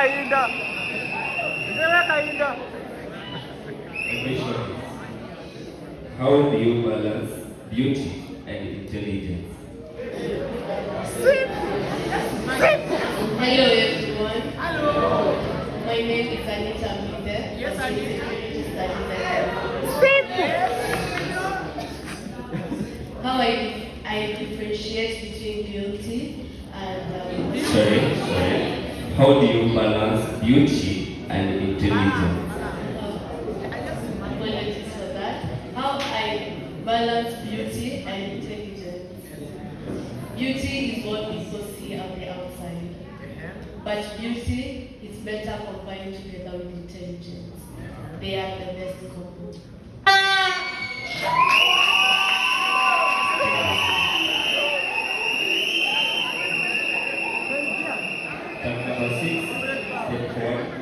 Kainda. How do you balance beauty and intelligence? Hello everyone. Hello. My name is Anita Minde. Yes, Anita. How I differentiate between beauty and Sorry. How do you balance beauty and intelligence? Apologies for that. How I balance beauty and intelligence. Beauty is what people see on the outside. But beauty is better combined together with intelligence. They are the best couple. Number 6, step 1.